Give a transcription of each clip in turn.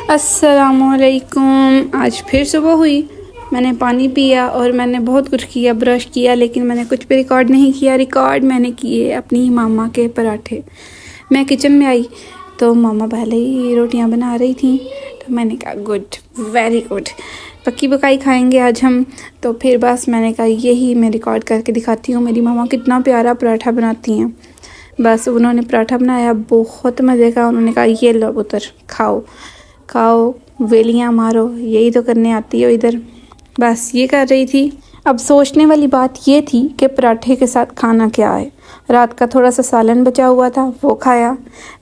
السلام علیکم۔ آج پھر صبح ہوئی، میں نے پانی پیا اور میں نے بہت کچھ کیا، برش کیا، لیکن میں نے کچھ بھی ریکارڈ نہیں کیا۔ ریکارڈ میں نے کیے اپنی ماما کے پراٹھے۔ میں کچن میں آئی تو ماما پہلے ہی روٹیاں بنا رہی تھیں، تو میں نے کہا گڈ، ویری گڈ، پکی پکائی کھائیں گے آج ہم۔ تو پھر بس میں نے کہا یہی میں ریکارڈ کر کے دکھاتی ہوں، میری ماما کتنا پیارا پراٹھا بناتی ہیں۔ بس انہوں نے پراٹھا بنایا، بہت مزے کا۔ انہوں نے کہا یہ لو پتر، کھاؤ کھاؤ، ویلیاں مارو، یہی تو کرنے آتی ہو ادھر۔ بس یہ کر رہی تھی۔ اب سوچنے والی بات یہ تھی کہ پراٹھے کے ساتھ کھانا کیا ہے۔ رات کا تھوڑا سا سالن بچا ہوا تھا، وہ کھایا۔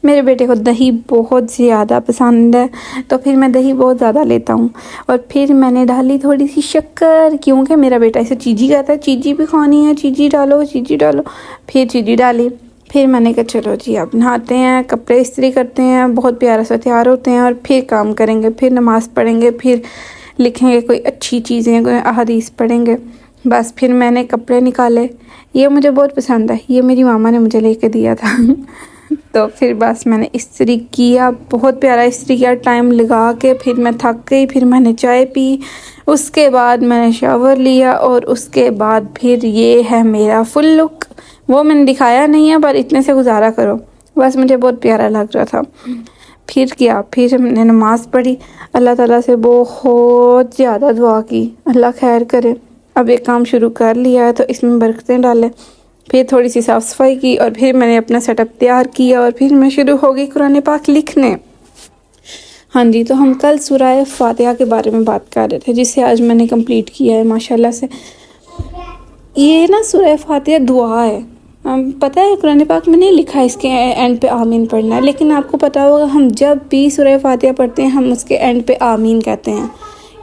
میرے بیٹے کو دہی بہت زیادہ پسند ہے، تو پھر میں دہی بہت زیادہ لیتا ہوں، اور پھر میں نے ڈالی تھوڑی سی شکر، کیونکہ میرا بیٹا اسے چیزی کہتا ہے، چیزی بھی کھانی ہے، چیزی ڈالو چیزی ڈالو۔ پھر چیزی ڈالی۔ پھر میں نے کہا چلو جی اب نہاتے ہیں، کپڑے استری کرتے ہیں، بہت پیارا سا تیار ہوتے ہیں، اور پھر کام کریں گے، پھر نماز پڑھیں گے، پھر لکھیں گے کوئی اچھی چیزیں، کوئی احادیث پڑھیں گے۔ بس پھر میں نے کپڑے نکالے، یہ مجھے بہت پسند ہے، یہ میری ماما نے مجھے لے کے دیا تھا۔ تو پھر بس میں نے استری کیا، بہت پیارا استری کیا ٹائم لگا کے۔ پھر میں تھک گئی، پھر میں نے چائے پی، اس کے بعد میں نے شاور لیا، اور اس کے بعد پھر یہ ہے میرا فل لک۔ وہ میں نے دکھایا نہیں ہے، پر اتنے سے گزارا کرو، بس مجھے بہت پیارا لگ رہا تھا۔ پھر کیا، پھر ہم نے نماز پڑھی، اللہ تعالیٰ سے بہت زیادہ دعا کی، اللہ خیر کرے۔ اب ایک کام شروع کر لیا ہے تو اس میں برکتیں ڈالے۔ پھر تھوڑی سی صاف صفائی کی، اور پھر میں نے اپنا سیٹ اپ تیار کیا، اور پھر میں شروع ہو گئی قرآن پاک لکھنے۔ ہاں جی، تو ہم کل سورہ فاتحہ کے بارے میں بات کر رہے تھے، جسے آج میں نے کمپلیٹ کیا ہے ماشاءاللہ سے۔ یہ نا سورہ فاتحہ دعا ہے، پتہ ہے قرآن پاک میں نہیں لکھا ہے اس کے اینڈ پہ آمین پڑھنا ہے، لیکن آپ کو پتہ ہوگا ہم جب بھی سورہ فاتحہ پڑھتے ہیں ہم اس کے اینڈ پہ آمین کہتے ہیں،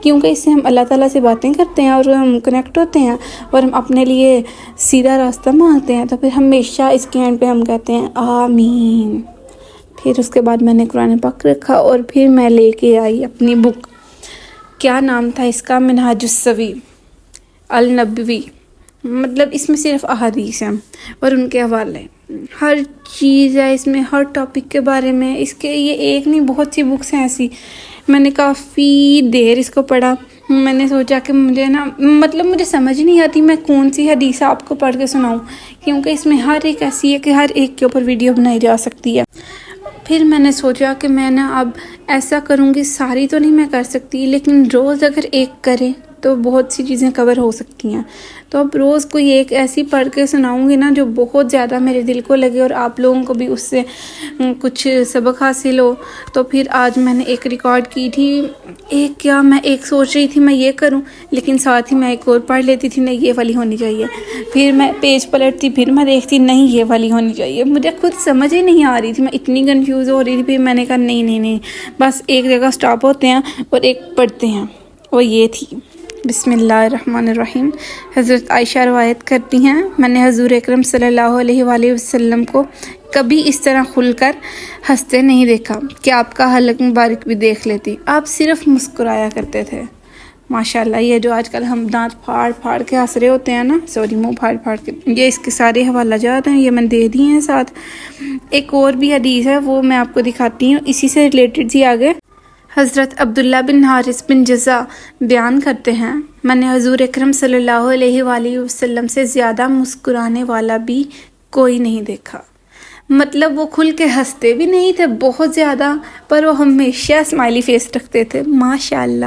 کیونکہ اس سے ہم اللہ تعالیٰ سے باتیں کرتے ہیں اور ہم کنیکٹ ہوتے ہیں، اور ہم اپنے لیے سیدھا راستہ مانگتے ہیں، تو پھر ہمیشہ اس کے اینڈ پہ ہم کہتے ہیں آمین۔ پھر اس کے بعد میں نے قرآن پاک رکھا، اور پھر میں لے کے آئی اپنی بک، کیا نام تھا اس کا، منہاج السوی النبوی، مطلب اس میں صرف احادیث ہیں اور ان کے حوالے، ہر چیز ہے اس میں، ہر ٹاپک کے بارے میں۔ اس کے یہ ایک نہیں، بہت سی بکس ہیں ایسی۔ میں نے کافی دیر اس کو پڑھا۔ میں نے سوچا کہ مجھے مجھے سمجھ نہیں آتی میں کون سی حدیث آپ کو پڑھ کے سناؤں، کیونکہ اس میں ہر ایک ایسی ہے کہ ہر ایک کے اوپر ویڈیو بنائی جا سکتی ہے۔ پھر میں نے سوچا کہ میں اب ایسا کروں گی، ساری تو نہیں میں کر سکتی، لیکن روز اگر ایک کرے تو بہت سی چیزیں کور ہو سکتی ہیں۔ تو اب روز کوئی ایک ایسی پڑھ کے سناؤں گی نا جو بہت زیادہ میرے دل کو لگے، اور آپ لوگوں کو بھی اس سے کچھ سبق حاصل ہو۔ تو پھر آج میں نے ایک ریکارڈ کی تھی، میں ایک سوچ رہی تھی میں یہ کروں، لیکن ساتھ ہی میں ایک اور پڑھ لیتی تھی، نہیں یہ والی ہونی چاہیے۔ پھر میں پیج پلٹتی، پھر میں دیکھتی نہیں یہ والی ہونی چاہیے، مجھے خود سمجھ ہی نہیں آ رہی تھی، میں اتنی کنفیوز ہو رہی تھی۔ پھر میں نے کہا نہیں، بس ایک جگہ سٹاپ ہوتے ہیں اور ایک پڑھتے ہیں، وہ یہ تھی۔ بسم اللہ الرحمن الرحیم۔ حضرت عائشہ روایت کرتی ہیں، میں نے حضور اکرم صلی اللہ علیہ وآلہ وسلم کو کبھی اس طرح کھل کر ہنستے نہیں دیکھا کہ آپ کا حلق مبارک بھی دیکھ لیتی، آپ صرف مسکرایا کرتے تھے۔ ماشاءاللہ، یہ جو آج کل ہم دانت پھاڑ کے ہنس رہے ہوتے ہیں نا، منہ پھاڑ کے، یہ اس کے سارے حوالہ جات ہیں، یہ میں دے دی ہیں ساتھ۔ ایک اور بھی حدیث ہے، وہ میں آپ کو دکھاتی ہوں، اسی سے ریلیٹڈ ہی آگے۔ حضرت عبداللہ بن حارث بن جزا بیان کرتے ہیں، میں نے حضور اکرم صلی اللہ علیہ وآلہ وسلم سے زیادہ مسکرانے والا بھی کوئی نہیں دیکھا۔ مطلب وہ کھل کے ہنستے بھی نہیں تھے بہت زیادہ، پر وہ ہمیشہ اسمائلی فیس رکھتے تھے، ماشاءاللہ۔